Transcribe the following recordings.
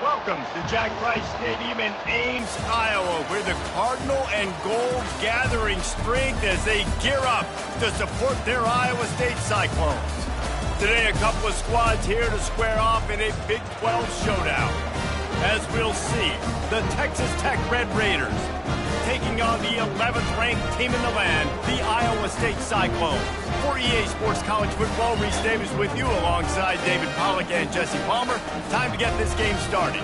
Welcome to Jack Price Stadium in Ames, Iowa, where the Cardinal and Gold gathering strength as they gear up to support their Iowa State Cyclones. Today, a couple of squads here to square off in a Big 12 showdown. As we'll see, the Texas Tech Red Raiders taking on the 11th-ranked team in the land, the Iowa State Cyclones. For EA Sports College Football, Reese Davis with you alongside David Pollack and Jesse Palmer. Time to get this game started.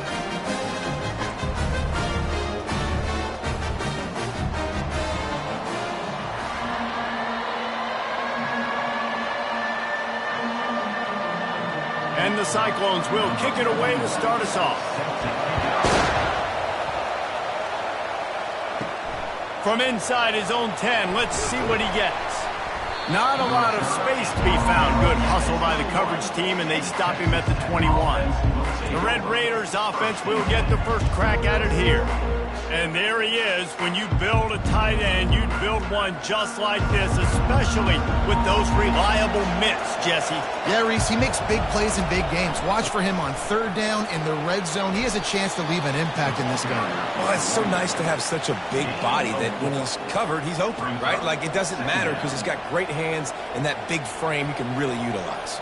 And the Cyclones will kick it away to start us off. From inside his own 10, let's see what he gets. Not a lot of space to be found. Good hustle by the coverage team, and they stop him at the 21. The Red Raiders offense will get the first crack at it here. And there he is. When you build a tight end, you'd build one just like this, especially with those reliable mitts, Jesse. Yeah, Reese, he makes big plays in big games. Watch for him on third down in the red zone. He has a chance to leave an impact in this game. Well, it's so nice to have such a big body that when he's covered, he's open, right? Like, it doesn't matter because he's got great hands and that big frame he can really utilize.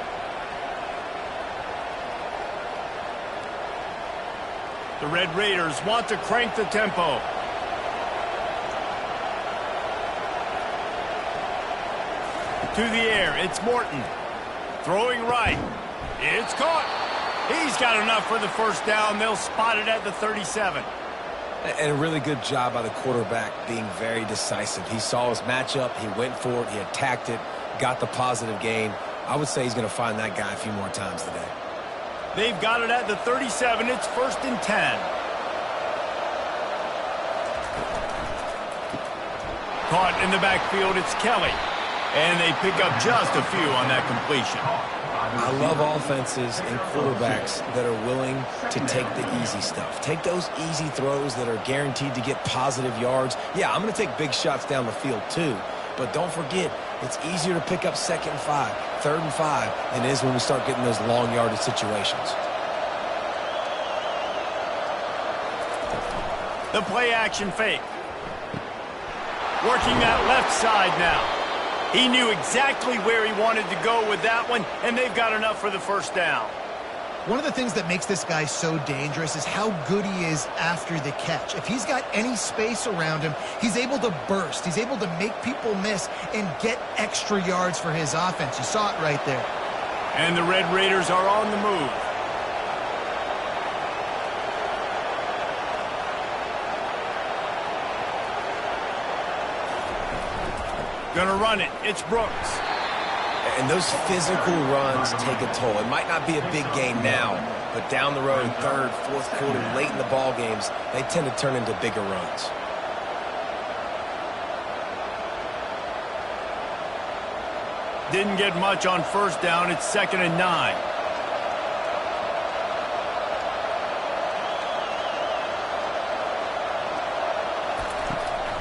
The Red Raiders want to crank the tempo. To the air, it's Morton. Throwing right. It's caught. He's got enough for the first down. They'll spot it at the 37. And a really good job by the quarterback being very decisive. He saw his matchup. He went for it. He attacked it. Got the positive gain. I would say he's going to find that guy a few more times today. They've got it at the 37. It's 1st and 10. Caught in the backfield, it's Kelly. And they pick up just a few on that completion. I love offenses and quarterbacks that are willing to take the easy stuff. Take those easy throws that are guaranteed to get positive yards. Yeah, I'm going to take big shots down the field too. But don't forget, it's easier to pick up 2nd and 5, 3rd and 5 than it is when we start getting those long yardage situations. The play action fake. Working that left side now. He knew exactly where he wanted to go with that one, and they've got enough for the first down. One of the things that makes this guy so dangerous is how good he is after the catch. If he's got any space around him, he's able to burst. He's able to make people miss and get extra yards for his offense. You saw it right there. And the Red Raiders are on the move. Gonna run it. It's Brooks. And those physical runs take a toll. It might not be a big gain now, but down the road, 3rd, 4th quarter, late in the ball games, they tend to turn into bigger runs. Didn't get much on first down. It's 2nd and 9.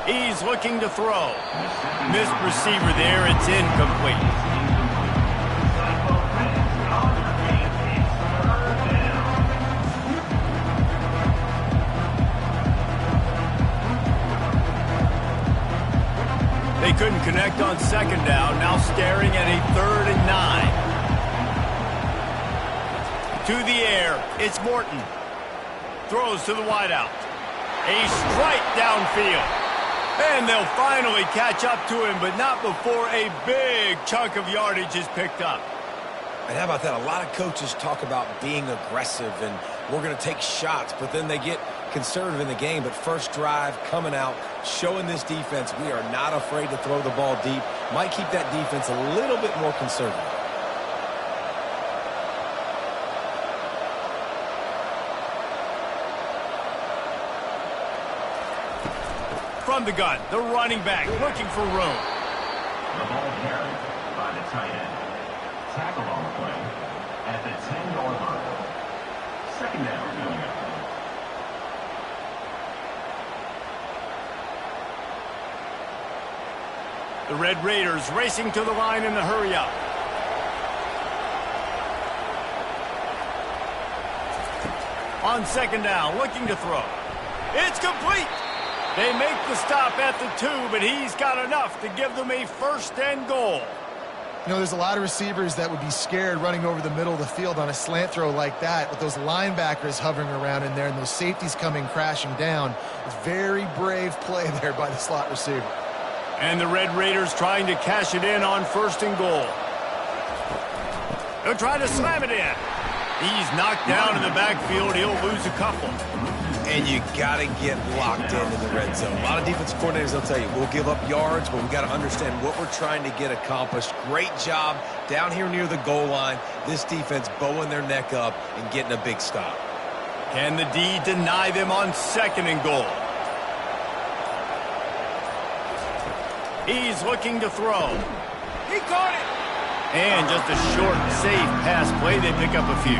He's looking to throw. Missed receiver there. It's incomplete. They couldn't connect on 2nd down. Now staring at a 3rd and 9. To the air. It's Morton. Throws to the wideout. A strike downfield. And they'll finally catch up to him, but not before a big chunk of yardage is picked up. And how about that? A lot of coaches talk about being aggressive and we're going to take shots, but then they get conservative in the game. But first drive, coming out, showing this defense we are not afraid to throw the ball deep. Might keep that defense a little bit more conservative. From the gun, the running back looking for room. The ball carried by the tight end. Tackle on the play at the 10-yard line. 2nd down coming up. The Red Raiders racing to the line in the hurry-up. On second down, looking to throw. It's complete. They make the stop at the 2, but he's got enough to give them a first and goal. You know, there's a lot of receivers that would be scared running over the middle of the field on a slant throw like that, with those linebackers hovering around in there and those safeties coming crashing down. Very brave play there by the slot receiver. And the Red Raiders trying to cash it in on first and goal. They'll try to slam it in. He's knocked down in the backfield. He'll lose a couple. And you got to get locked in the red zone. A lot of defensive coordinators, they'll tell you, we'll give up yards, but we got to understand what we're trying to get accomplished. Great job down here near the goal line. This defense bowing their neck up and getting a big stop. Can the D deny them on second and goal? He's looking to throw. He caught it. And just a short, safe pass play. They pick up a few.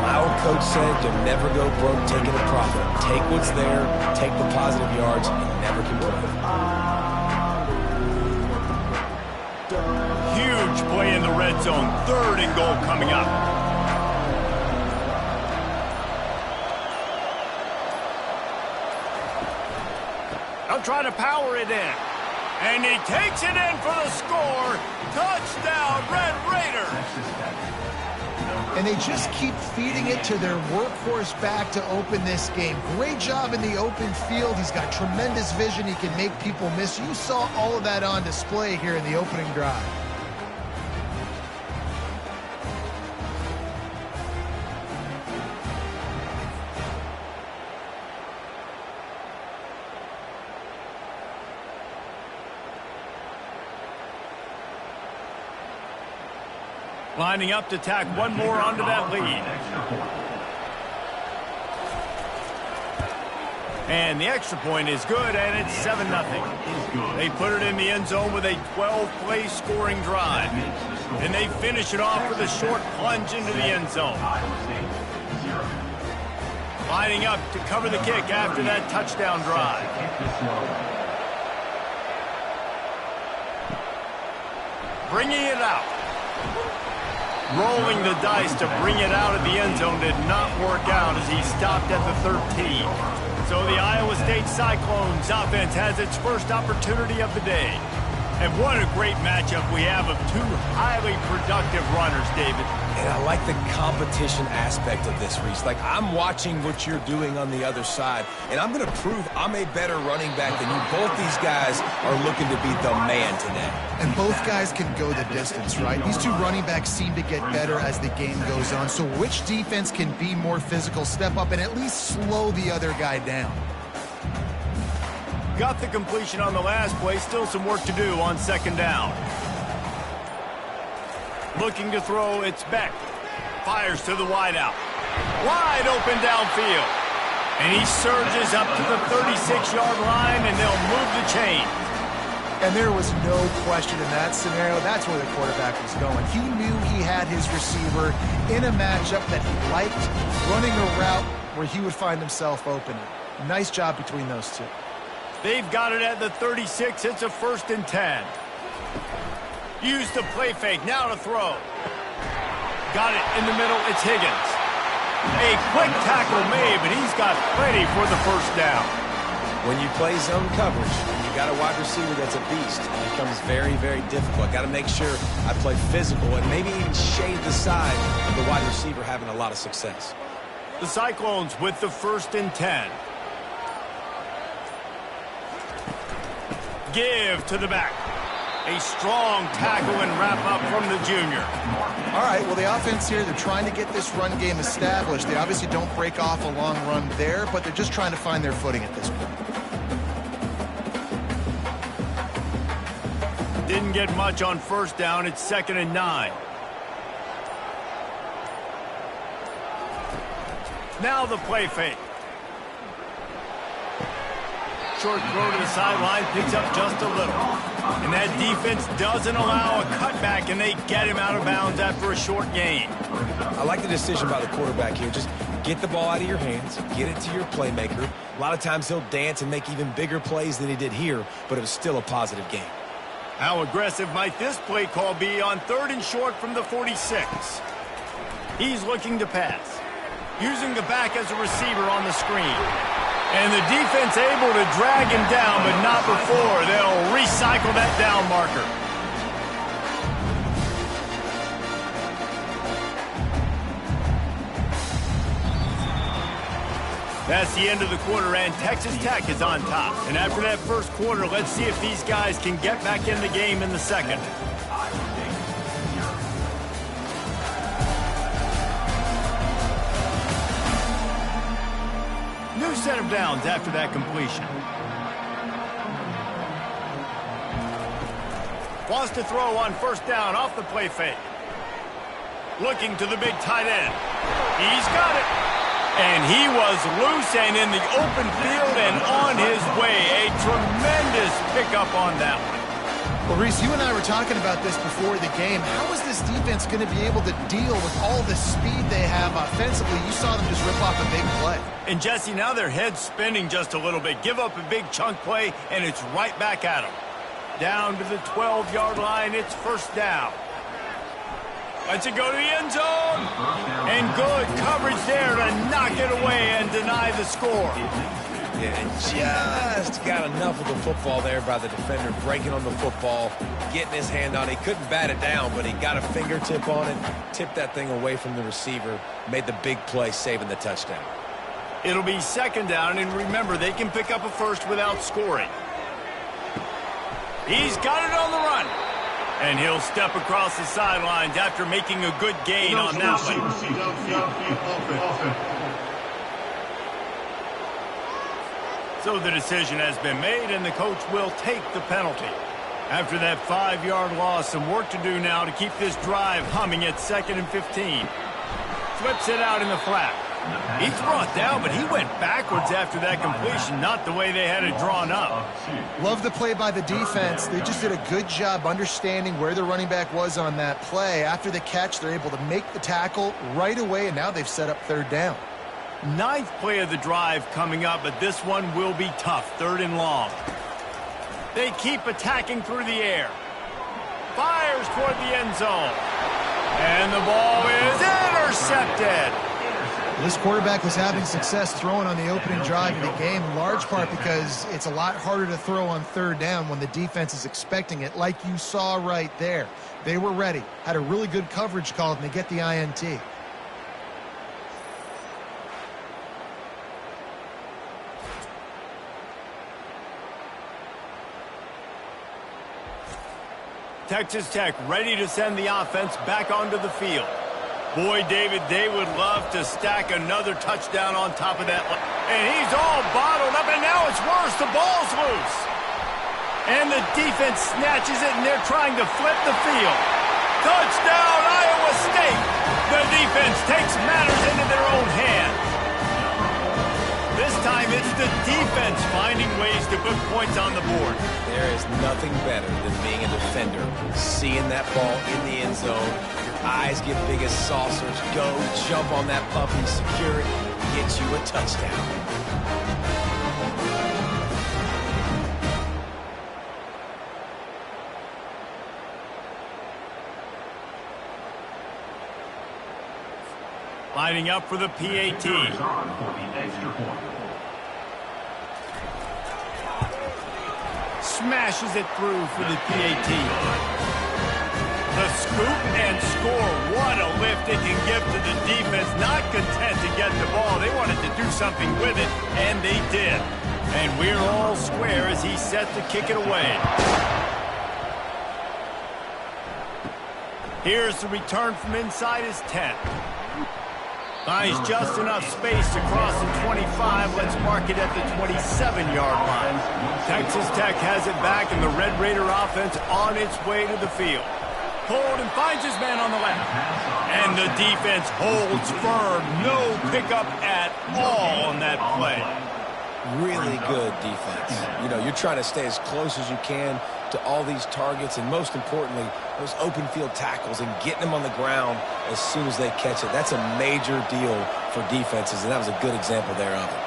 Our coach said you'll never go broke taking a profit. Take what's there, take the positive yards, and never complain. Huge play in the red zone. Third and goal coming up. They'll try to power it in. And he takes it in for the score. Touchdown, Red Raiders. And they just keep feeding it to their workhorse back to open this game. Great job in the open field. He's got tremendous vision. He can make people miss. You saw all of that on display here in the opening drive. Lining up to tack one more onto that lead. And the extra point is good, and it's 7-0. They put it in the end zone with a 12-play scoring drive. And they finish it off with a short plunge into the end zone. Lining up to cover the kick after that touchdown drive. Bringing it out. Rolling the dice to bring it out of the end zone did not work out as he stopped at the 13. So the Iowa State Cyclones offense has its first opportunity of the day. And what a great matchup we have of two highly productive runners, David. And I like the competition aspect of this, Reese. Like, I'm watching what you're doing on the other side, and I'm going to prove I'm a better running back than you. Both these guys are looking to be the man today. And both guys can go the distance, right? These two running backs seem to get better as the game goes on. So which defense can be more physical, step up, and at least slow the other guy down? Got the completion on the last play. Still some work to do on second down. Looking to throw, it's Beck. Fires to the wideout. Wide open downfield. And he surges up to the 36-yard line, and they'll move the chain. And there was no question in that scenario. That's where the quarterback was going. He knew he had his receiver in a matchup that he liked, running a route where he would find himself open. Nice job between those two. They've got it at the 36. It's a 1st and 10. Use the play fake. Now to throw. Got it in the middle. It's Higgins. A quick tackle made, but he's got plenty for the first down. When you play zone coverage, you got a wide receiver that's a beast. It becomes very, very difficult. Got to make sure I play physical and maybe even shade the side of the wide receiver having a lot of success. The Cyclones with the 1st and 10. Give to the back. A strong tackle and wrap up from the junior. All right, well, the offense here, they're trying to get this run game established. They obviously don't break off a long run there, but they're just trying to find their footing at this point. Didn't get much on first down. It's 2nd and 9. Now the play fake. Short throw to the sideline, picks up just a little. And that defense doesn't allow a cutback, and they get him out of bounds after a short gain. I like the decision by the quarterback here. Just get the ball out of your hands, get it to your playmaker. A lot of times he'll dance and make even bigger plays than he did here, but it was still a positive game. How aggressive might this play call be on 3rd and short from the 46? He's looking to pass. using the back as a receiver on the screen. And the defense able to drag him down, but not before. They'll recycle that down marker. That's the end of the quarter, and Texas Tech is on top. And after that first quarter, let's see if these guys can get back in the game in the second. New set of downs after that completion. Wants to throw on first down off the play fake. Looking to the big tight end. He's got it. And he was loose and in the open field and on his way. A tremendous pickup on that one. Well, Reese, you and I were talking about this before the game. How is this defense going to be able to deal with all the speed they have offensively? You saw them just rip off a big play. And, Jesse, now their head's spinning just a little bit. Give up a big chunk play, and it's right back at them. Down to the 12-yard line, it's first down. Lets it go to the end zone. And good coverage there to knock it away and deny the score. Yeah, just got enough of the football there by the defender, breaking on the football, getting his hand on it. He couldn't bat it down, but he got a fingertip on it, tipped that thing away from the receiver, made the big play, saving the touchdown. It'll be second down, and remember, they can pick up a first without scoring. He's got it on the run. And he'll step across the sidelines after making a good gain on that one. So the decision has been made, and the coach will take the penalty. After that 5-yard loss, some work to do now to keep this drive humming at 2nd and 15. Flips it out in the flat. He's brought down, but he went backwards after that completion, not the way they had it drawn up. Love the play by the defense. They just did a good job understanding where the running back was on that play. After the catch, they're able to make the tackle right away, and now they've set up third down. 9th play of the drive coming up, but this one will be tough. 3rd and long. They keep attacking through the air. Fires toward the end zone. And the ball is intercepted. This quarterback was having success throwing on the opening drive of the game, in large part because it's a lot harder to throw on third down when the defense is expecting it, like you saw right there. They were ready, had a really good coverage call, and they get the INT. Texas Tech ready to send the offense back onto the field. Boy, David, they would love to stack another touchdown on top of that. And he's all bottled up, and now it's worse. The ball's loose. And the defense snatches it, and they're trying to flip the field. Touchdown, Iowa State. The defense takes matters into their own hands. This time it's the defense finding ways to put points on the board. There is nothing better than being a defender, seeing that ball in the end zone. Eyes get big as saucers. Go, jump on that puppy, secure it, get you a touchdown. Lining up for the PAT. Smashes it through for the PAT. The scoop and score. What a lift it can give to the defense. Not content to get the ball. They wanted to do something with it, and they did. And we're all square as he's set to kick it away. Here's the return from inside his 10. Finds just enough space to cross the 25. Let's mark it at the 27-yard line. Texas Tech has it back, and the Red Raider offense on its way to the field. Hold and finds his man on the left. And the defense holds firm. No pickup at all on that play. Really good defense. You know, you're trying to stay as close as you can to all these targets, and most importantly, those open field tackles and getting them on the ground as soon as they catch it. That's a major deal for defenses, and that was a good example there of it.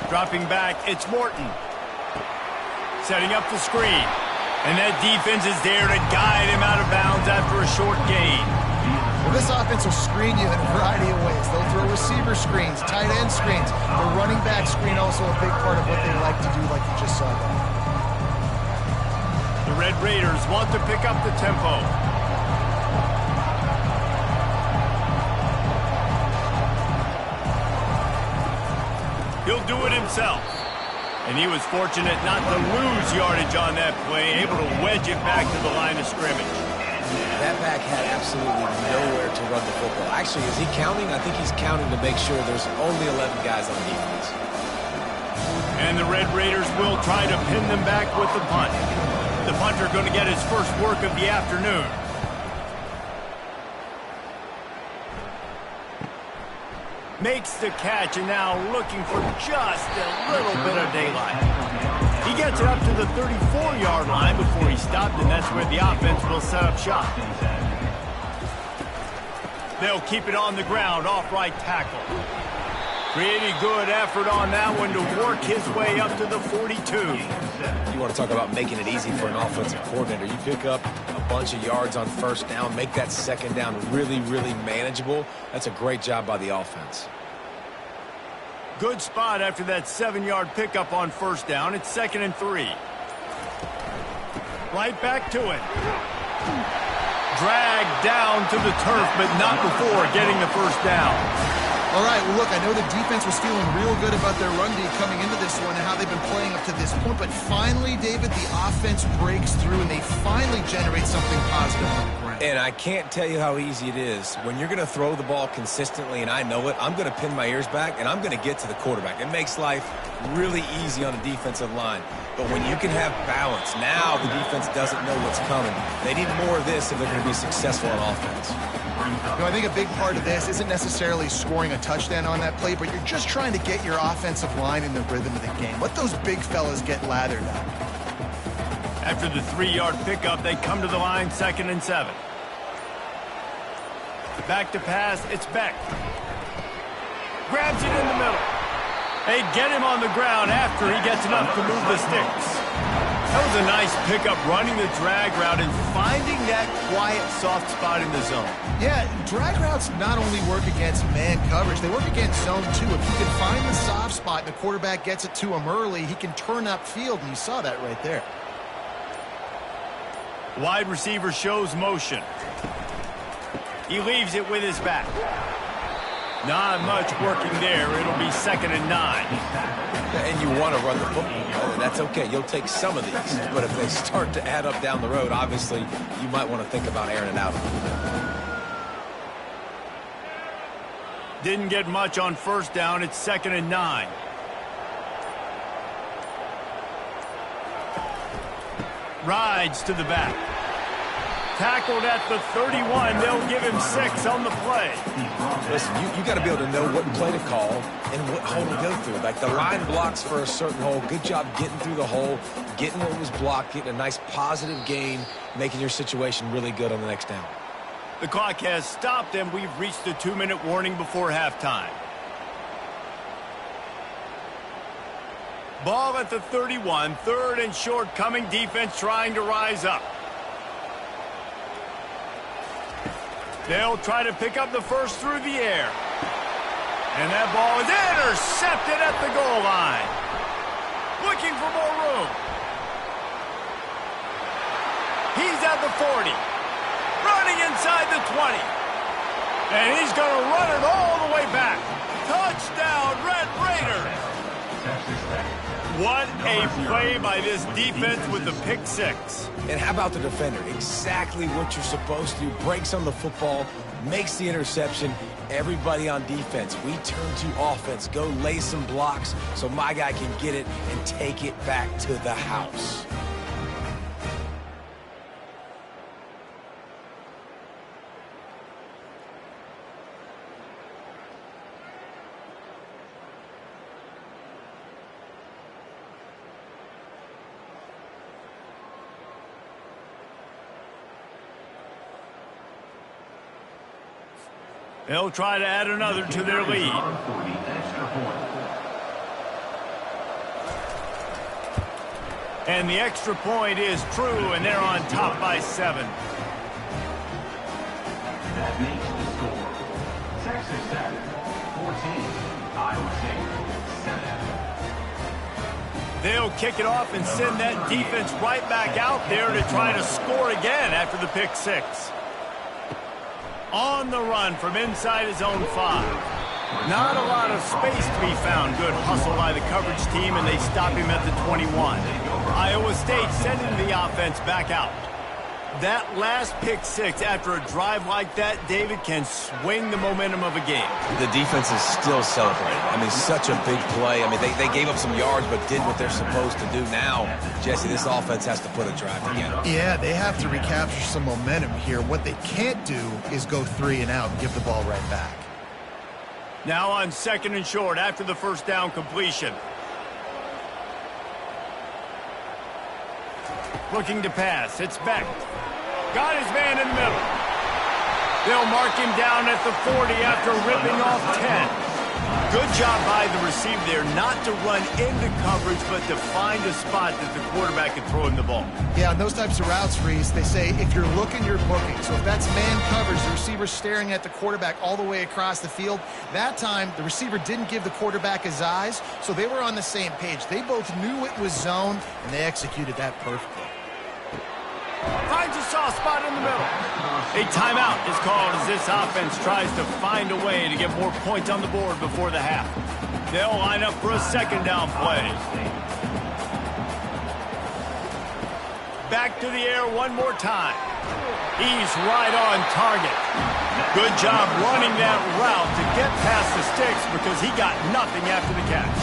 Dropping back, it's Morton. Setting up the screen. And that defense is there to guide him out of bounds after a short gain. Well, this offense will screen you in a variety of ways. They'll throw receiver screens, tight end screens. The running back screen also a big part of what they like to do, like you just saw there. The Red Raiders want to pick up the tempo. He'll do it himself. And he was fortunate not to lose yardage on that play, able to wedge it back to the line of scrimmage. That back had absolutely nowhere to run the football. Actually, is he counting? I think he's counting to make sure there's only 11 guys on defense. And the Red Raiders will try to pin them back with the punt. The punter going to get his first work of the afternoon. Makes the catch and now looking for just a little bit of daylight. He gets it up to the 34-yard line before he stopped, and that's where the offense will set up shop. They'll keep it on the ground, off right tackle. Pretty good effort on that one to work his way up to the 42. You want to talk about making it easy for an offensive coordinator. You pick up a bunch of yards on first down, make that second down really, really manageable. That's a great job by the offense. Good spot after that 7-yard pickup on first down. It's 2nd and 3. Right back to it. Dragged down to the turf, but not before getting the first down. All right, well, look, I know the defense was feeling real good about their run D coming into this one and how they've been playing up to this point, but finally, David, the offense breaks through and they finally generate something positive on the ground. And I can't tell you how easy it is. When you're going to throw the ball consistently, and I know it, I'm going to pin my ears back, and I'm going to get to the quarterback. It makes life really easy on the defensive line. But when you can have balance, now the defense doesn't know what's coming. They need more of this if they're going to be successful on offense. You know, I think a big part of this isn't necessarily scoring a touchdown on that play, but you're just trying to get your offensive line in the rhythm of the game. Let those big fellas get lathered up. After the 3-yard pickup, they come to the line, 2nd and 7. Back to pass, it's Beck. Grabs it in the middle. They get him on the ground after he gets enough to move the sticks. That was a nice pickup, running the drag route and finding that quiet, soft spot in the zone. Yeah, drag routes not only work against man coverage, they work against zone too. If you can find the soft spot and the quarterback gets it to him early, he can turn upfield, and you saw that right there. Wide receiver shows motion. He leaves it with his back. Not much working there. It'll be 2nd and 9. And you want to run the football, and that's okay. You'll take some of these. But if they start to add up down the road, obviously, you might want to think about airing it out a little bit. Didn't get much on first down. It's 2nd and 9. Rides to the back. Tackled at the 31. They'll give him 6 on the play. Listen, you got to be able to know what play to call and what hole to go through. Like the line blocks for a certain hole. Good job getting through the hole, getting what was blocked, getting a nice positive gain, making your situation really good on the next down. The clock has stopped, and we've reached the 2-minute warning before halftime. Ball at the 31. 3rd and short coming. Defense trying to rise up. They'll try to pick up the first through the air. And that ball is intercepted at the goal line. Looking for more room. He's at the 40. Running inside the 20. And he's going to run it all the way back. Touchdown, Red Raiders. What a play by this defense with the pick 6. And how about the defender? Exactly what you're supposed to do. Breaks on the football, makes the interception. Everybody on defense, we turn to offense. Go lay some blocks so my guy can get it and take it back to the house. They'll try to add another to their lead. And the extra point is true, and they're on top by 7. makes the score. Texas Tech 14, Iowa State 7. They'll kick it off and send that defense right back out there to try to score again after the pick six. On the run from inside his own 5. Not a lot of space to be found. Good hustle by the coverage team, and they stop him at the 21. Iowa State sending the offense back out. That last pick six after a drive like that, David, can swing the momentum of a game. The defense is still celebrating. I mean, such a big play. I mean, they gave up some yards but did what they're supposed to do. Now, Jesse, this offense has to put a drive together. Yeah, they have to recapture some momentum here. What they can't do is go 3 and out and give the ball right back. Now on 2nd and short after the first down completion. Looking to pass. It's Beck. Got his man in the middle. They'll mark him down at the 40 after ripping off 10. Good job by the receiver there not to run into coverage, but to find a spot that the quarterback can throw him the ball. Yeah, on those types of routes, Reese, they say if you're looking, you're booking. So if that's man coverage, the receiver's staring at the quarterback all the way across the field. That time, the receiver didn't give the quarterback his eyes, so they were on the same page. They both knew it was zone, and they executed that perfectly. Finds a soft spot in the middle. A timeout is called as this offense tries to find a way to get more points on the board before the half. They'll line up for a 2nd down play. Back to the air one more time. He's right on target. Good job running that route to get past the sticks because he got nothing after the catch.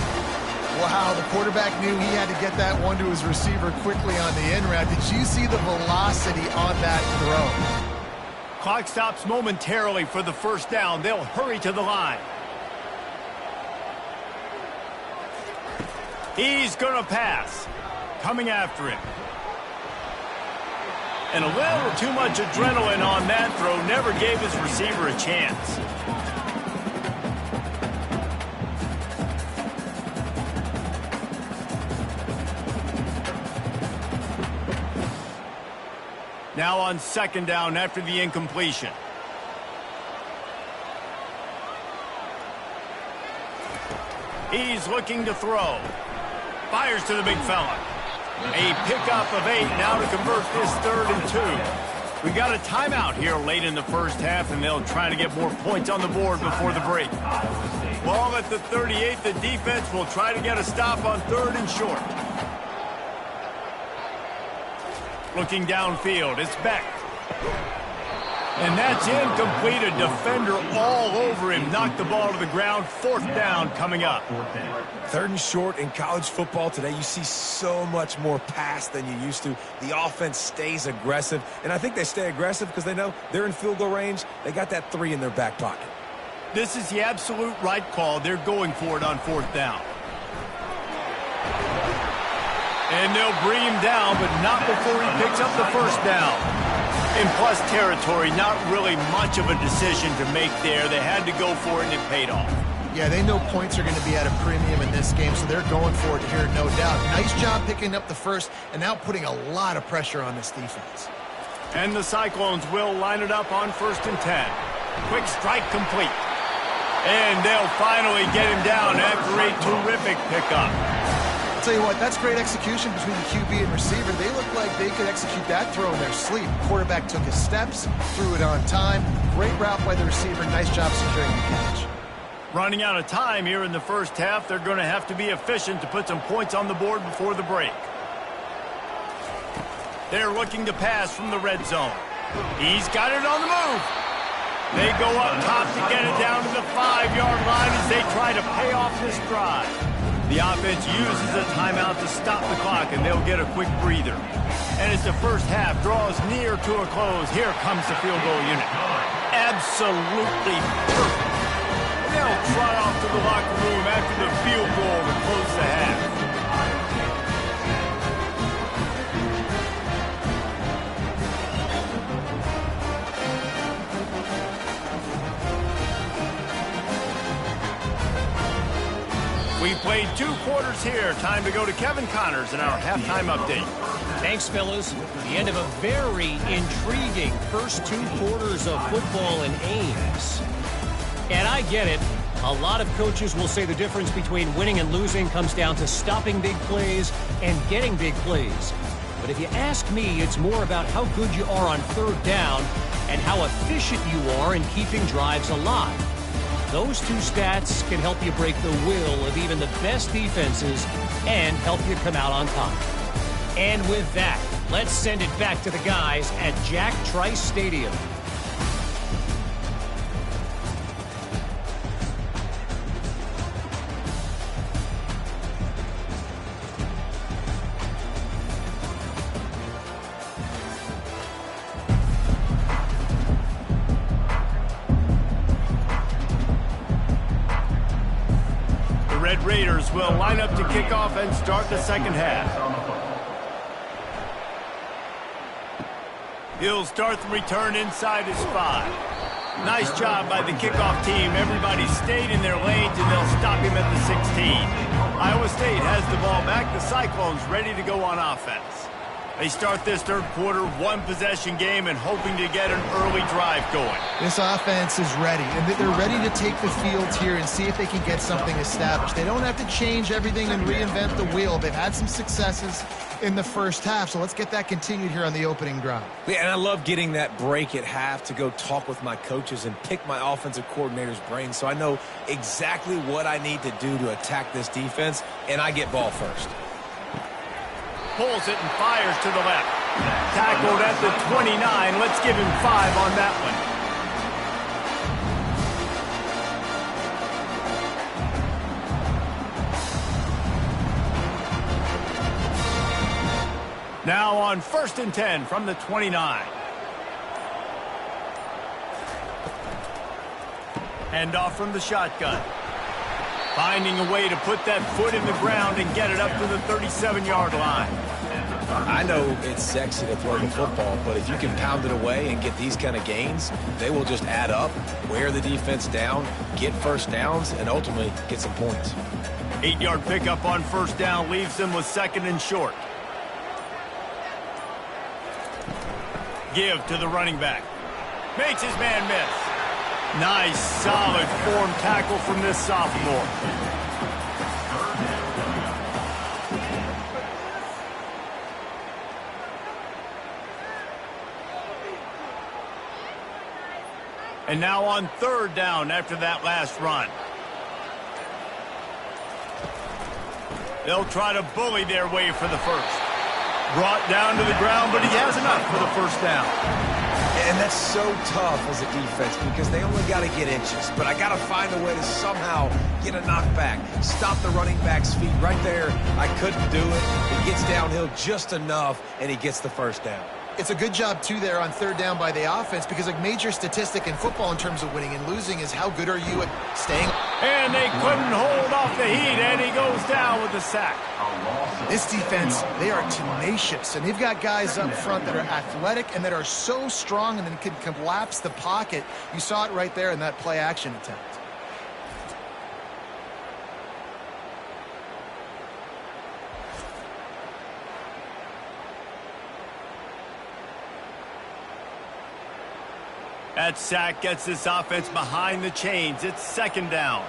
Wow, the quarterback knew he had to get that one to his receiver quickly on the in route. Did you see the velocity on that throw? Clock stops momentarily for the first down. They'll hurry to the line. He's going to pass. Coming after him. And a little too much adrenaline on that throw. Never gave his receiver a chance. Now on 2nd down after the incompletion. He's looking to throw. Fires to the big fella. A pickup of 8 now to convert this 3rd and 2. We got a timeout here late in the first half, and they'll try to get more points on the board before the break. Ball at the 38. The defense will try to get a stop on 3rd and short. Looking downfield, it's Beck. And that's incomplete. A defender all over him. Knocked the ball to the ground. 4th down coming up. 3rd and short in college football today. You see so much more pass than you used to. The offense stays aggressive. And I think they stay aggressive because they know they're in field goal range. They got that 3 in their back pocket. This is the absolute right call. They're going for it on 4th down. And they'll bring him down, but not before he picks up the 1st down. In plus territory, not really much of a decision to make there. They had to go for it, and it paid off. Yeah, they know points are going to be at a premium in this game, so they're going for it here, no doubt. Nice job picking up the 1st, and now putting a lot of pressure on this defense. And the Cyclones will line it up on 1st and 10. Quick strike complete. And they'll finally get him down after a terrific pickup. Tell you what, that's great execution between the QB and receiver. They look like they could execute that throw in their sleep. Quarterback took his steps, threw it on time. Great route by the receiver. Nice job securing the catch. Running out of time here in the first half. They're going to have to be efficient to put some points on the board before the break. They're looking to pass from the red zone. He's got it on the move. They go up top to get it down to the 5-yard line as they try to pay off this drive. The offense uses a timeout to stop the clock, and they'll get a quick breather. And as the first half draws near to a close, here comes the field goal unit. Absolutely perfect. They'll trot off to the locker room after the field goal to close the half. We played 2 quarters here. Time to go to Kevin Connors in our halftime update. Thanks, fellas. The end of a very intriguing first 2 quarters of football in Ames. And I get it. A lot of coaches will say the difference between winning and losing comes down to stopping big plays and getting big plays. But if you ask me, it's more about how good you are on third down and how efficient you are in keeping drives alive. Those 2 stats can help you break the will of even the best defenses and help you come out on top. And with that, let's send it back to the guys at Jack Trice Stadium. Raiders will line up to kick off and start the second half. He'll start the return inside his 5. Nice job by the kickoff team. Everybody stayed in their lanes, and they'll stop him at the 16. Iowa State has the ball back. The Cyclones ready to go on offense. They start this third quarter, 1-possession game, and hoping to get an early drive going. This offense is ready, and they're ready to take the field here and see if they can get something established. They don't have to change everything and reinvent the wheel. They've had some successes in the first half, so let's get that continued here on the opening drive. Yeah, and I love getting that break at half to go talk with my coaches and pick my offensive coordinator's brain so I know exactly what I need to do to attack this defense, and I get ball first. Pulls it and fires to the left. Tackled at the 29. Let's give him 5 on that one. Now on 1st and 10 from the 29. Hand off from the shotgun. Finding a way to put that foot in the ground and get it up to the 37-yard line. I know it's sexy to throw the football, but if you can pound it away and get these kind of gains, they will just add up, wear the defense down, get first downs, and ultimately get some points. 8-yard pickup on 1st down leaves them with 2nd and short. Give to the running back. Makes his man miss. Nice, solid form tackle from this sophomore. And now on 3rd down after that last run. They'll try to bully their way for the first. Brought down to the ground, but he has enough for the 1st down. And that's so tough as a defense because they only got to get inches. But I got to find a way to somehow get a knockback, stop the running back's feet right there. I couldn't do it. He gets downhill just enough, and he gets the 1st down. It's a good job, too, there on 3rd down by the offense because a major statistic in football in terms of winning and losing is how good are you at staying. And they couldn't hold off the heat, and he goes down with the sack. This defense, they are tenacious, and they've got guys up front that are athletic and that are so strong and then can collapse the pocket. You saw it right there in that play-action attempt. That sack gets this offense behind the chains. It's 2nd down.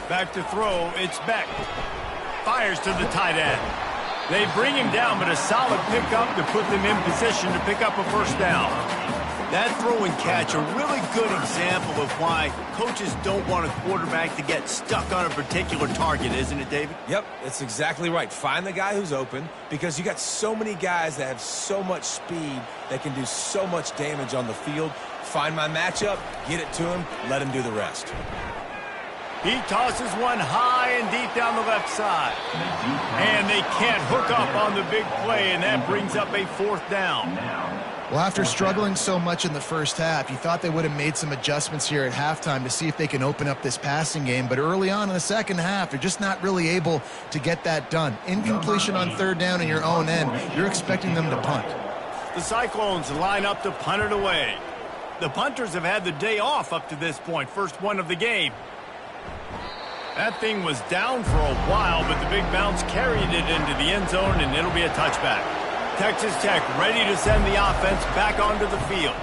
Back to throw. It's Beck. Fires to the tight end. They bring him down, but a solid pickup to put them in position to pick up a 1st down. That throw and catch, a really good example of why coaches don't want a quarterback to get stuck on a particular target, isn't it, David? Yep, that's exactly right. Find the guy who's open because you got so many guys that have so much speed that can do so much damage on the field. Find my matchup, get it to him, let him do the rest. He tosses one high and deep down the left side. And they can't hook up on the big play, and that brings up a 4th down. Well, after struggling so much in the first half, you thought they would have made some adjustments here at halftime to see if they can open up this passing game. But early on in the second half, they're just not really able to get that done. Incompletion on 3rd down in your own end, you're expecting them to punt. The Cyclones line up to punt it away. The punters have had the day off up to this point. First one of the game. That thing was down for a while, but the big bounce carried it into the end zone, and it'll be a touchback. Texas Tech ready to send the offense back onto the field.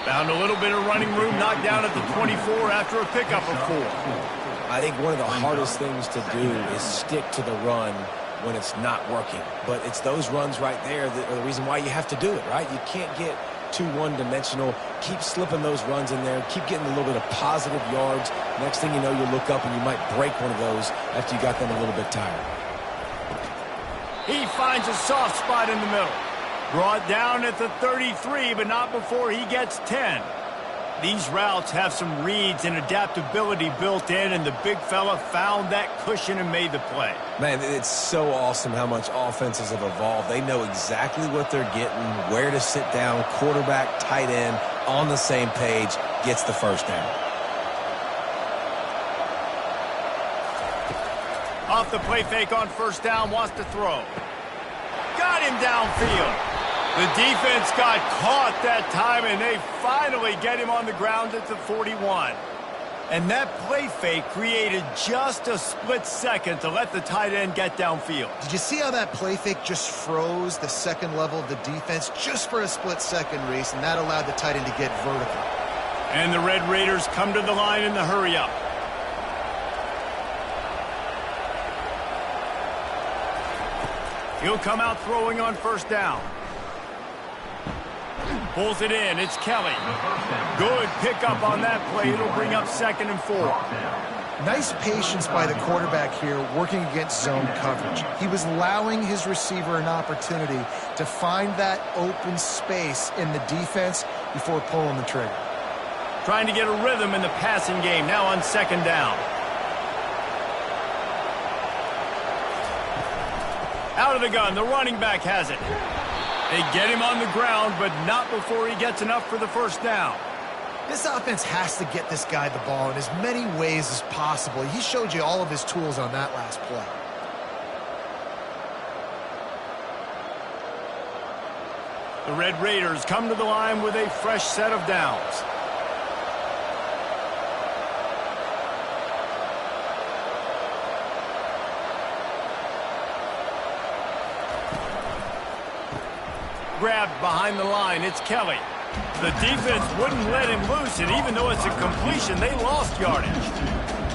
Found a little bit of running room, knocked down at the 24 after a pickup of 4. I think one of the hardest things to do is stick to the run when it's not working. But it's those runs right there that are the reason why you have to do it, right? You can't get too one-dimensional. Keep slipping those runs in there. Keep getting a little bit of positive yards. Next thing you know, you'll look up and you might break one of those after you got them a little bit tired. He finds a soft spot in the middle. Brought down at the 33, but not before he gets 10. These routes have some reads and adaptability built in, and the big fella found that cushion and made the play. Man, it's so awesome how much offenses have evolved. They know exactly what they're getting, where to sit down, quarterback, tight end, on the same page, gets the first down. Off the play fake on first down, wants to throw. Got him downfield. The defense got caught that time, and they finally get him on the ground at the 41. And that play fake created just a split second to let the tight end get downfield. Did you see how that play fake just froze the second level of the defense just for a split second, Reese, and that allowed the tight end to get vertical. And the Red Raiders come to the line in the hurry-up. He'll come out throwing on first down. Pulls it in. It's Kelly. Good pickup on that play. It'll bring up 2nd and 4. Nice patience by the quarterback here working against zone coverage. He was allowing his receiver an opportunity to find that open space in the defense before pulling the trigger. Trying to get a rhythm in the passing game. Now on 2nd down. Out of the gun. The running back has it. They get him on the ground, but not before he gets enough for the first down. This offense has to get this guy the ball in as many ways as possible. He showed you all of his tools on that last play. The Red Raiders come to the line with a fresh set of downs. Grabbed behind the line. It's Kelly. The defense wouldn't let him loose, and even though it's a completion, they lost yardage.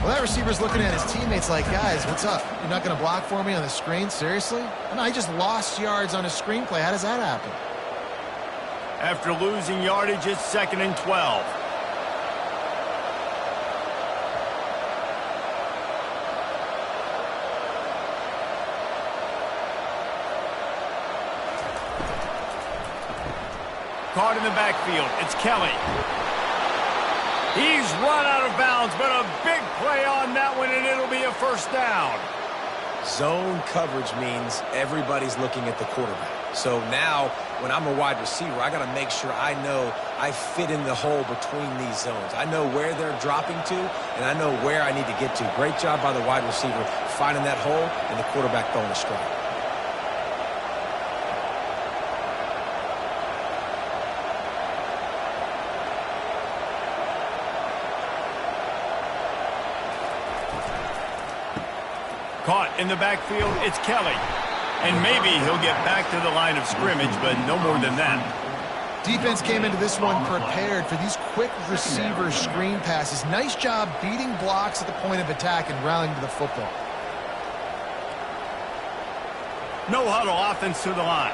Well, that receiver's looking at his teammates like, guys, what's up? You're not going to block for me on the screen? Seriously? No, I just lost yards on a screenplay. How does that happen? After losing yardage, it's 2nd and 12. Caught in the backfield. It's Kelly. He's run out of bounds, but a big play on that one, and it'll be a first down. Zone coverage means everybody's looking at the quarterback. So now, when I'm a wide receiver, I got to make sure I know I fit in the hole between these zones. I know where they're dropping to, and I know where I need to get to. Great job by the wide receiver finding that hole, and the quarterback throwing a strike. Caught in the backfield, it's Kelly. And maybe he'll get back to the line of scrimmage, but no more than that. Defense came into this one prepared for these quick receiver screen passes. Nice job beating blocks at the point of attack and rallying to the football. No huddle offense to the line.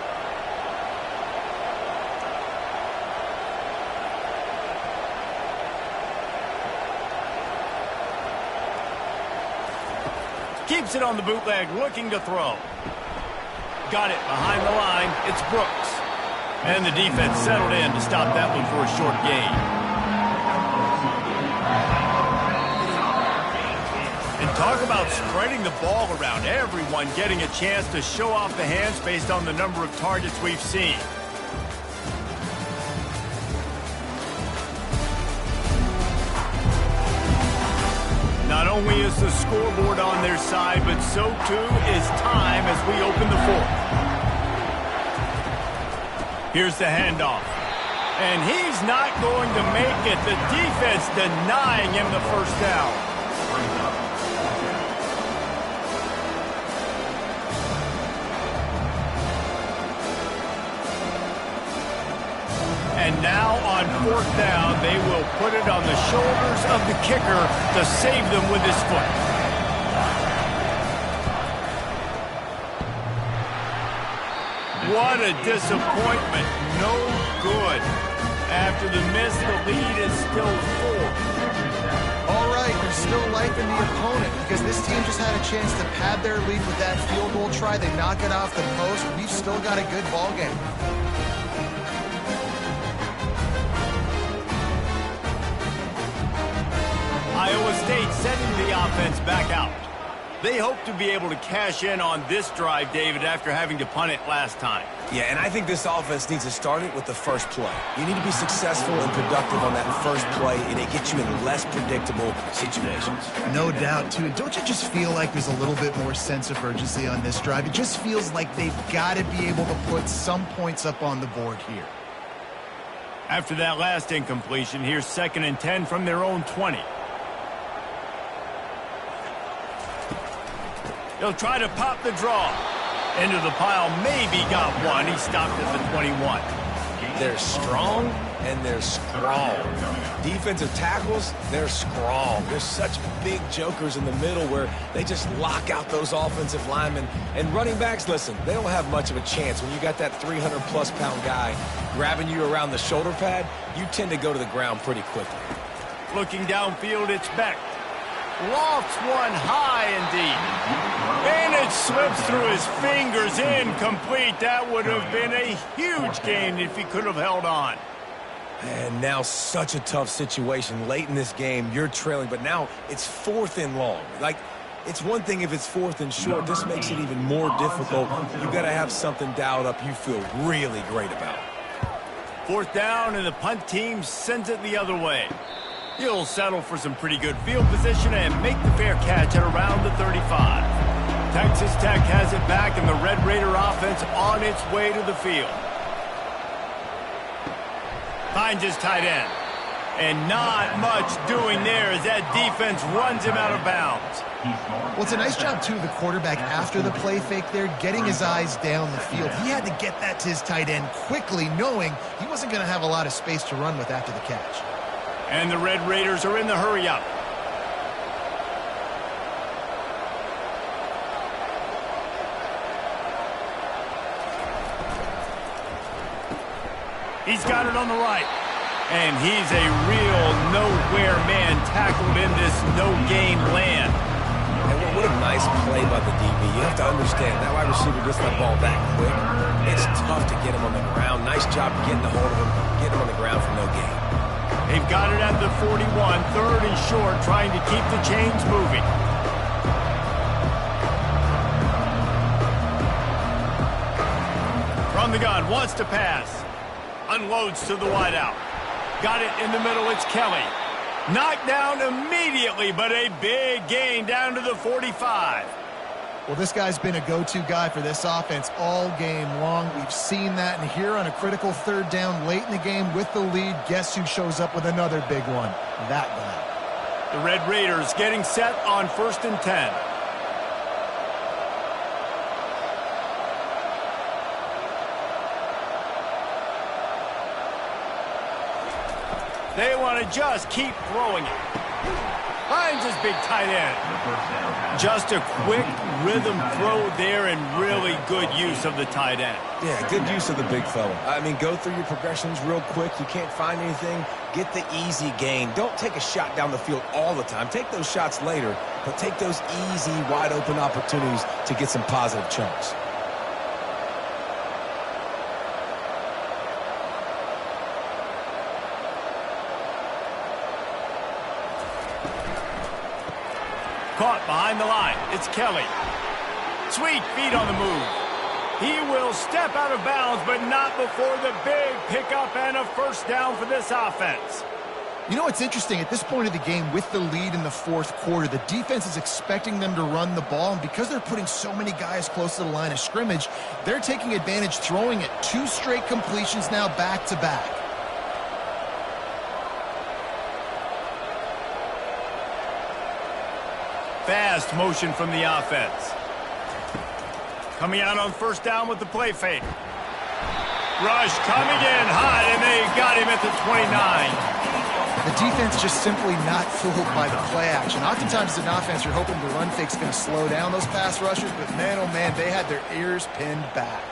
Keeps it on the bootleg, looking to throw. Got it behind the line. It's Brooks. And the defense settled in to stop that one for a short gain. And talk about spreading the ball around. Everyone getting a chance to show off the hands based on the number of targets we've seen. Not only is the scoreboard on their side, but so too is time as we open the fourth. Here's the handoff. And he's not going to make it. The defense denying him the first down. And now on fourth down, they will put it on the shoulders of the kicker to save them with his foot. What a disappointment. No good. After the miss, the lead is still 4. All right, there's still life in the opponent because this team just had a chance to pad their lead with that field goal try. They knock it off the post. We've still got a good ball game. Iowa State sending the offense back out. They hope to be able to cash in on this drive, David, after having to punt it last time. Yeah, and I think this offense needs to start it with the first play. You need to be successful and productive on that first play, and it gets you in less predictable situations. No doubt, too. Don't you just feel like there's a little bit more sense of urgency on this drive? It just feels like they've got to be able to put some points up on the board here. After that last incompletion, here's 2nd and 10 from their own 20. He'll try to pop the draw. Into the pile, maybe got one. He stopped at the 21. They're strong and they're strong. Defensive tackles, they're strong. They're such big jokers in the middle where they just lock out those offensive linemen. And running backs, listen, they don't have much of a chance. When you got that 300-plus pound guy grabbing you around the shoulder pad, you tend to go to the ground pretty quickly. Looking downfield, it's Beck. Lofts one high indeed. And it slips through his fingers, incomplete. That would have been a huge gain if he could have held on. And now such a tough situation. Late in this game, you're trailing, but now it's 4th and long. Like, it's one thing if it's 4th and short. This makes it even more difficult. You've got to have something dialed up you feel really great about. 4th down, and the punt team sends it the other way. He'll settle for some pretty good field position and make the fair catch at around the 35. Texas Tech has it back, and the Red Raider offense on its way to the field. Finds his tight end. And not much doing there as that defense runs him out of bounds. Well, it's a nice job, too, the quarterback after the play fake there, getting his eyes down the field. He had to get that to his tight end quickly, knowing he wasn't going to have a lot of space to run with after the catch. And the Red Raiders are in the hurry-up. He's got it on the right. And he's a real nowhere man tackled in this no-gain land. And what a nice play by the DB. You have to understand, that wide receiver gets that ball that quick. It's tough to get him on the ground. Nice job getting a hold of him, getting him on the ground for no gain. They've got it at the 41, 3rd and short, trying to keep the chains moving. From the gun, wants to pass. Unloads to the wideout. Got it in the middle, it's Kelly. Knocked down immediately, but a big gain down to the 45. Well, this guy's been a go-to guy for this offense all game long. We've seen that, and here on a critical 3rd down late in the game with the lead, guess who shows up with another big one? That guy. The Red Raiders getting set on 1st and 10. They want to just keep throwing it. Finds his big tight end. Just a quick rhythm throw there and really good use of the tight end. Yeah, good use of the big fella. I mean, go through your progressions real quick. You can't find anything. Get the easy gain. Don't take a shot down the field all the time. Take those shots later, but take those easy, wide-open opportunities to get some positive chunks. Caught behind the line. It's Kelly. Sweet feet on the move. He will step out of bounds, but not before the big pickup and a 1st down for this offense. You know, it's interesting. At this point of the game, with the lead in the fourth quarter, the defense is expecting them to run the ball, and because they're putting so many guys close to the line of scrimmage, they're taking advantage, throwing it 2 straight completions now back-to-back. Fast motion from the offense. Coming out on first down with the play fake. Rush coming in hot, and they got him at the 29. The defense just simply not fooled by the play action. Oftentimes, as an offense, you're hoping the run fake's going to slow down those pass rushers, but man, oh man, they had their ears pinned back.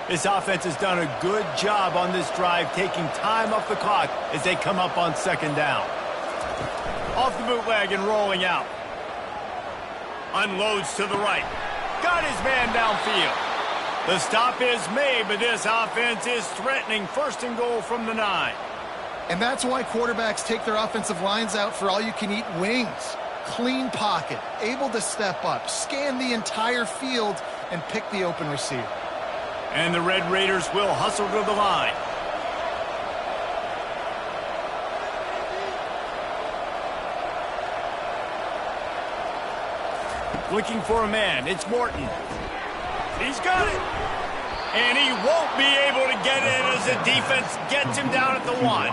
This offense has done a good job on this drive, taking time off the clock as they come up on second down. Off the bootleg and rolling out. Unloads to the right. Got his man downfield. The stop is made, but this offense is threatening first and goal from the 9. And that's why quarterbacks take their offensive lines out for all-you-can-eat wings. Clean pocket, able to step up, scan the entire field, and pick the open receiver. And the Red Raiders will hustle to the line. Looking for a man. It's Morton. He's got it. And he won't be able to get it as the defense gets him down at the 1.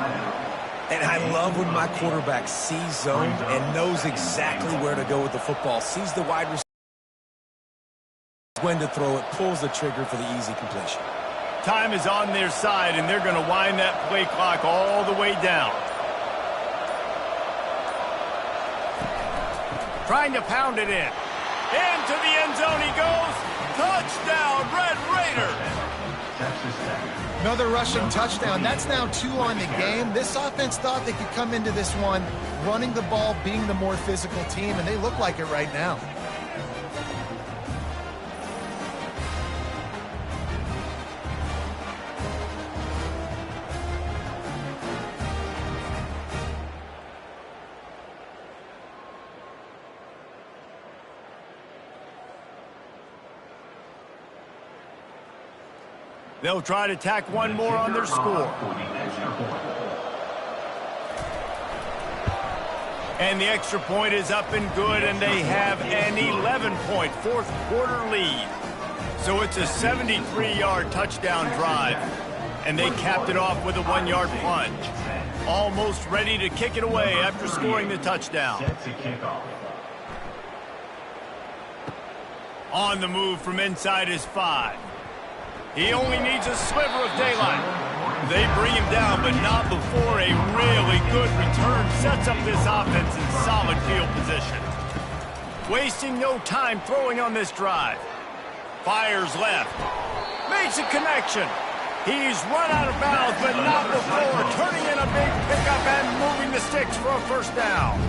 And I love when my quarterback sees zone and knows exactly where to go with the football. Sees the wide receiver, when to throw it, pulls the trigger for the easy completion. Time is on their side, and they're going to wind that play clock all the way down. Trying to pound it in. Into the end zone he goes. Touchdown, Red Raiders. Another rushing touchdown. That's now 2 on the game. This offense thought they could come into this one running the ball, being the more physical team, and they look like it right now. They'll try to tack one more on their score. And the extra point is up and good, and they have an 11-point fourth quarter lead. So it's a 73-yard touchdown drive. And they capped it off with a 1-yard plunge. Almost ready to kick it away after scoring the touchdown. On the move from inside his 5. He only needs a sliver of daylight. They bring him down, but not before a really good return sets up this offense in solid field position. Wasting no time throwing on this drive. Fires left. Makes a connection. He's run out of bounds, but not before turning in a big pickup and moving the sticks for a first down.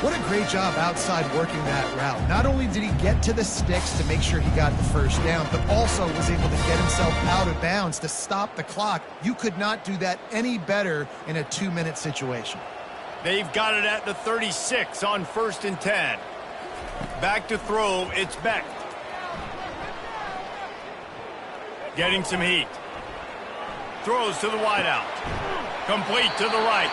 What a great job outside working that route. Not only did he get to the sticks to make sure he got the first down, but also was able to get himself out of bounds to stop the clock. You could not do that any better in a 2-minute situation. They've got it at the 36 on 1st and 10. Back to throw, it's Beck. Getting some heat. Throws to the wideout. Complete to the right.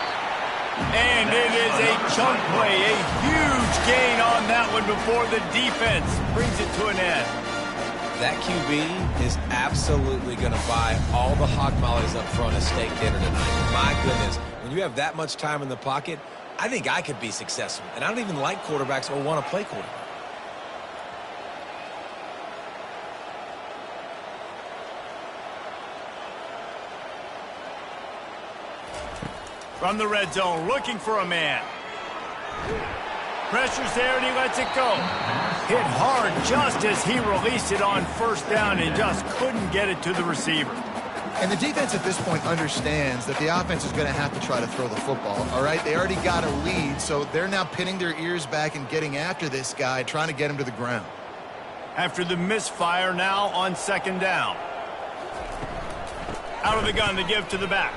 And it is a chunk play, a huge gain on that one before the defense brings it to an end. That QB is absolutely going to buy all the hog mollies up front at steak dinner tonight. My goodness, when you have that much time in the pocket, I think I could be successful. And I don't even like quarterbacks or want to play quarterback. From the red zone, looking for a man. Pressure's there, and he lets it go. Hit hard just as he released it on first down and just couldn't get it to the receiver. And the defense at this point understands that the offense is going to have to try to throw the football, all right? They already got a lead, so they're now pinning their ears back and getting after this guy, trying to get him to the ground. After the misfire, now on second down. Out of the gun to give to the back.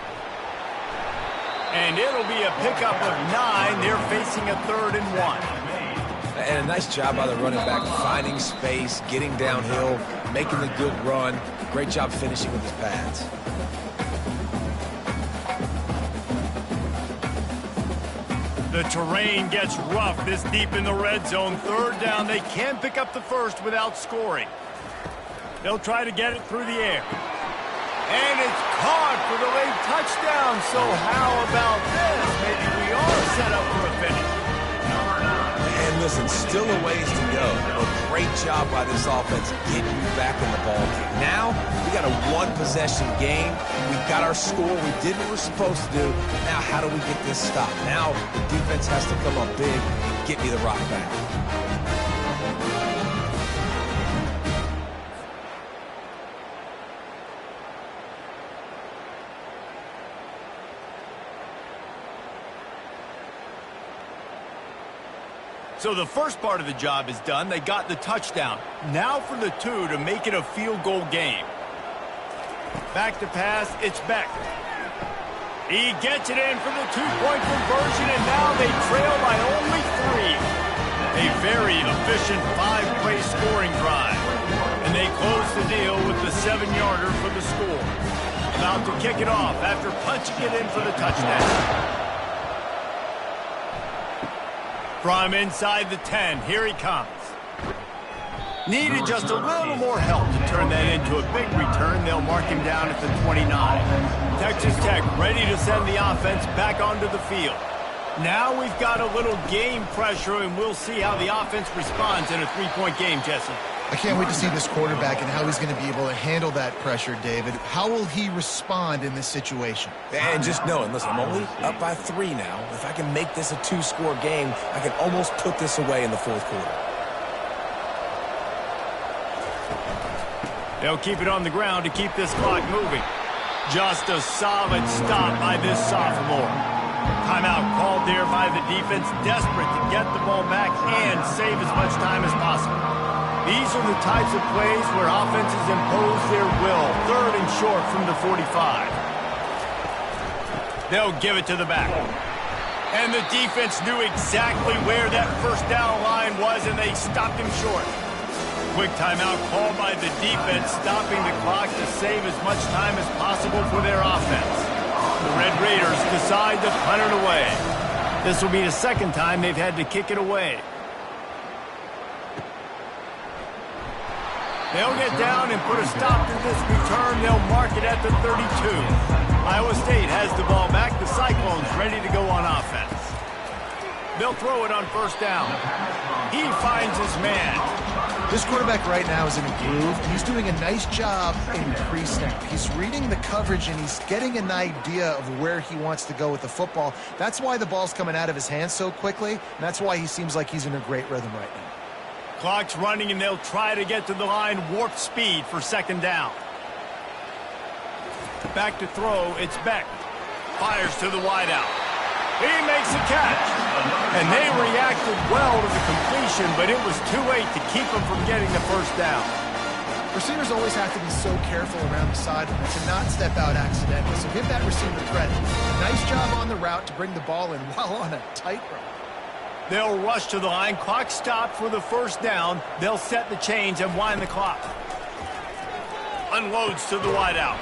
And it'll be a pickup of 9. They're facing a 3rd and 1. And a nice job by the running back, finding space, getting downhill, making the good run. Great job finishing with his pads. The terrain gets rough this deep in the red zone. 3rd down. They can pick up the first without scoring. They'll try to get it through the air. And it's caught for the late touchdown. So how about this? Maybe we are set up for a finish. And listen, still a ways to go. A great job by this offense getting you back in the ball game. Now, we got a one-possession game. We got our score. We did what we're supposed to do. Now, how do we get this stopped? Now, the defense has to come up big and get me the rock back. So the first part of the job is done. They got the touchdown. Now for the 2 to make it a field goal game. Back to pass, it's Beck. He gets it in for the 2-point conversion, and now they trail by only 3. A very efficient 5-play scoring drive. And they close the deal with the 7-yarder for the score. About to kick it off after punching it in for the touchdown. From inside the 10, here he comes. Needed just a little more help to turn that into a big return. They'll mark him down at the 29. Texas Tech ready to send the offense back onto the field. Now we've got a little game pressure, and we'll see how the offense responds in a 3-point game, Jesse. I can't wait to see this quarterback and how he's going to be able to handle that pressure, David. How will he respond in this situation? And just knowing, listen, I'm only up by 3 now. If I can make this a 2-score game, I can almost put this away in the 4th quarter. They'll keep it on the ground to keep this clock moving. Just a solid stop by this sophomore. Timeout called there by the defense, desperate to get the ball back and save as much time as possible. These are the types of plays where offenses impose their will. 3rd and short from the 45. They'll give it to the back. And the defense knew exactly where that first down line was, and they stopped him short. Quick timeout called by the defense, stopping the clock to save as much time as possible for their offense. The Red Raiders decide to punt it away. This will be the 2nd time they've had to kick it away. They'll get down and put a stop to this return. They'll mark it at the 32. Iowa State has the ball back. The Cyclones ready to go on offense. They'll throw it on 1st down. He finds his man. This quarterback right now is in a groove, and he's doing a nice job in pre-snap. He's reading the coverage, and he's getting an idea of where he wants to go with the football. That's why the ball's coming out of his hands so quickly, and that's why he seems like he's in a great rhythm right now. Clock's running, and they'll try to get to the line, warp speed for 2nd down. Back to throw, it's Beck. Fires to the wideout. He makes a catch. And they reacted well to the completion, but it was too late to keep him from getting the 1st down. Receivers always have to be so careful around the sideline to not step out accidentally, so give that receiver credit. Nice job on the route to bring the ball in while on a tightrope. They'll rush to the line. Clock stopped for the 1st down. They'll set the chains and wind the clock. Unloads to the wideout.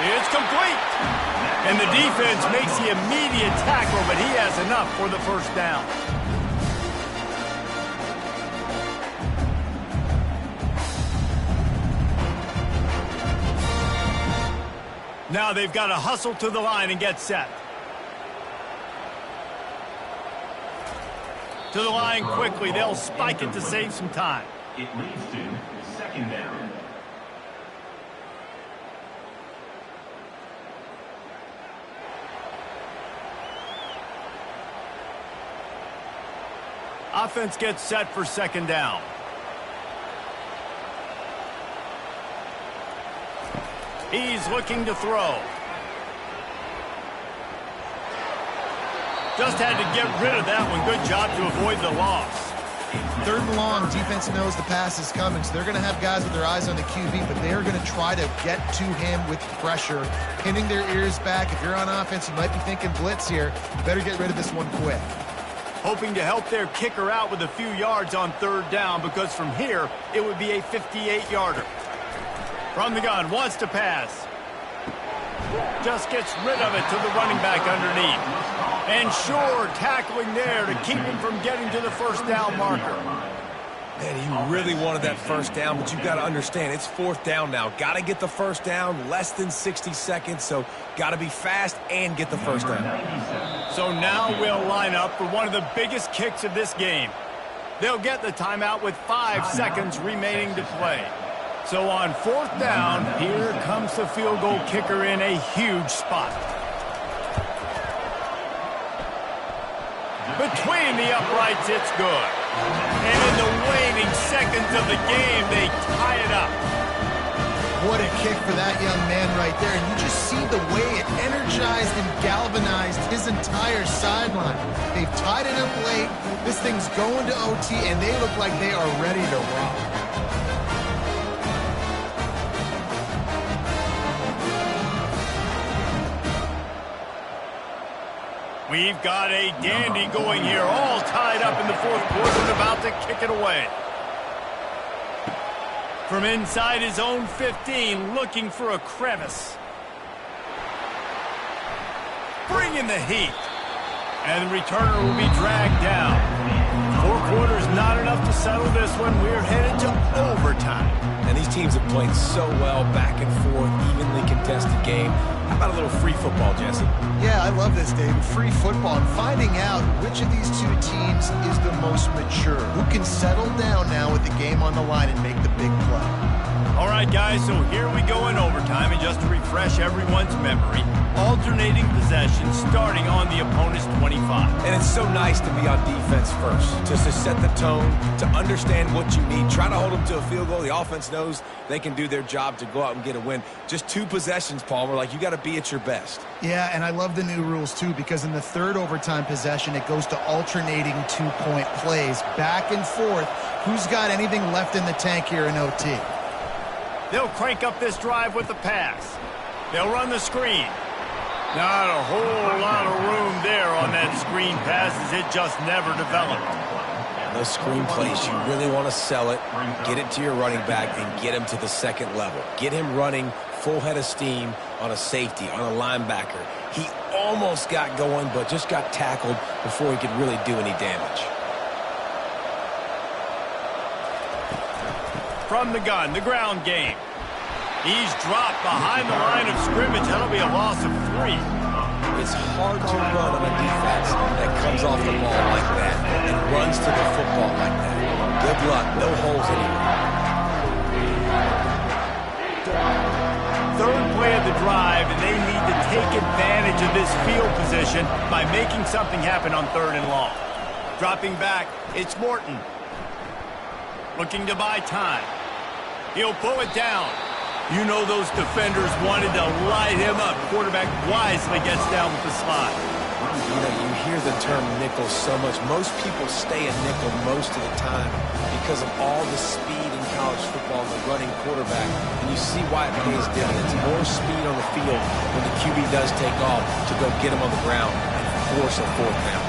It's complete. And the defense makes the immediate tackle, but he has enough for the 1st down. Now they've got to hustle to the line and get set. To the line quickly. They'll spike it to save some time. It leads to 2nd down. Offense gets set for 2nd down. He's looking to throw. Just had to get rid of that one. Good job to avoid the loss. Third and long, defense knows the pass is coming, so they're going to have guys with their eyes on the QB, but they are going to try to get to him with pressure, pinning their ears back. If you're on offense, you might be thinking blitz here. You better get rid of this one quick. Hoping to help their kicker out with a few yards on third down, because from here, it would be a 58-yarder. From the gun, wants to pass. Just gets rid of it to the running back underneath. And Shore tackling there to keep him from getting to the first down marker. Man, he really wanted that first down, but you've got to understand, it's fourth down now. Got to get the first down, less than 60 seconds, so got to be fast and get the first down. So now we'll line up for one of the biggest kicks of this game. They'll get the timeout with 5 seconds remaining to play. So on fourth down, here comes the field goal kicker in a huge spot. Between the uprights, it's good. And in the waning seconds of the game, they tie it up. What a kick for that young man right there. And you just see the way it energized and galvanized his entire sideline. They've tied it up late. This thing's going to OT, and they look like they are ready to rock. We've got a dandy going here, all tied up in the fourth quarter and about to kick it away. From inside his own 15, looking for a crevice. Bringing the heat. And the returner will be dragged down. 4 quarters not enough to settle this one. We're headed to overtime. And these teams have played so well, back and forth, evenly contested game. How about a little free football, Jesse? Yeah, I love this, David. Free football. And finding out which of these two teams is the most mature. Who can settle down now with the game on the line and make the big play. All right, guys, so here we go in overtime. And just to refresh everyone's memory, alternating possessions starting on the opponent's 25. And it's so nice to be on defense first, just to set the tone, to understand what you need. Try to hold them to a field goal. The offense knows they can do their job to go out and get a win. Just 2 possessions, Palmer. Like, you got to be at your best. Yeah, and I love the new rules, too, because in the third overtime possession, it goes to alternating 2-point plays, back and forth. Who's got anything left in the tank here in OT? They'll crank up this drive with the pass. They'll run the screen. Not a whole lot of room there on that screen pass, as it just never developed. Those screen plays, you really want to sell it, get it to your running back, and get him to the second level. Get him running full head of steam on a safety, on a linebacker. He almost got going, but just got tackled before he could really do any damage. From the gun, the ground game. He's dropped behind the line of scrimmage. That'll be a loss of 3. It's hard to run on a defense that comes off the ball like that and runs to the football like that. Good luck. No holes anywhere. Third play of the drive, and they need to take advantage of this field position by making something happen on 3rd and long. Dropping back, it's Morton. Looking to buy time. He'll pull it down. You know those defenders wanted to light him up. Quarterback wisely gets down with the slide. You know, you hear the term nickel so much. Most people stay a nickel most of the time because of all the speed in college football and the running quarterback. And you see why it pays dividends. More speed on the field when the QB does take off to go get him on the ground and force a 4th down.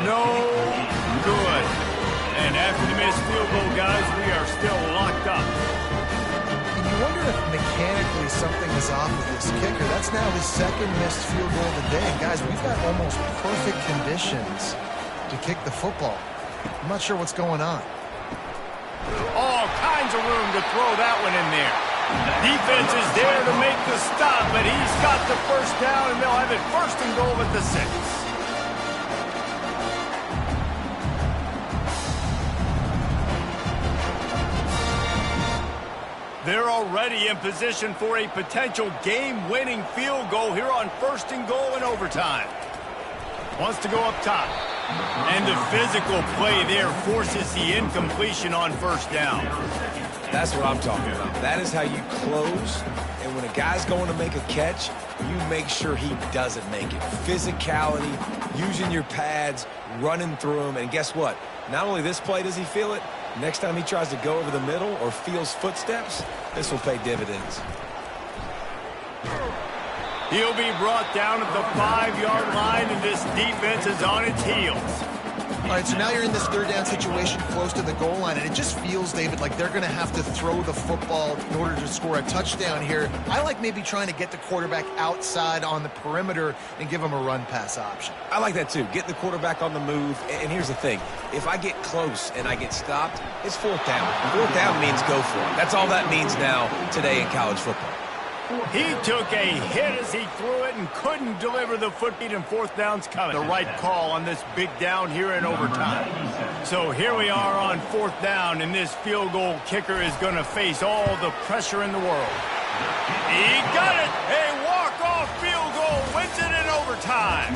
No good. And after the missed field goal, guys, we are still locked up. And you wonder if mechanically something is off with this kicker. That's now his 2nd missed field goal of the day. And guys, we've got almost perfect conditions to kick the football. I'm not sure what's going on. All kinds of room to throw that one in there. Defense is there to make the stop, but he's got the first down, and they'll have it 1st and goal at the 6. They're already in position for a potential game-winning field goal here on 1st and goal in overtime. Wants to go up top. And the physical play there forces the incompletion on 1st down. That's what I'm talking about. That is how you close. And when a guy's going to make a catch, you make sure he doesn't make it. Physicality, using your pads, running through them, and guess what? Not only this play does he feel it, next time he tries to go over the middle or feels footsteps, this will pay dividends. He'll be brought down at the 5-yard line, and this defense is on its heels. All right, so now you're in this third down situation close to the goal line, and it just feels, David, like they're going to have to throw the football in order to score a touchdown here. I like maybe trying to get the quarterback outside on the perimeter and give him a run-pass option. I like that too, getting the quarterback on the move. And here's the thing, if I get close and I get stopped, it's fourth down. Fourth down means go for it. That's all that means now today in college football. He took a hit as he threw it and couldn't deliver the footbeat, and fourth down's coming. The right call on this big down here in overtime. So here we are on fourth down, and this field goal kicker is going to face all the pressure in the world. He got it! A walk-off field goal wins it in overtime.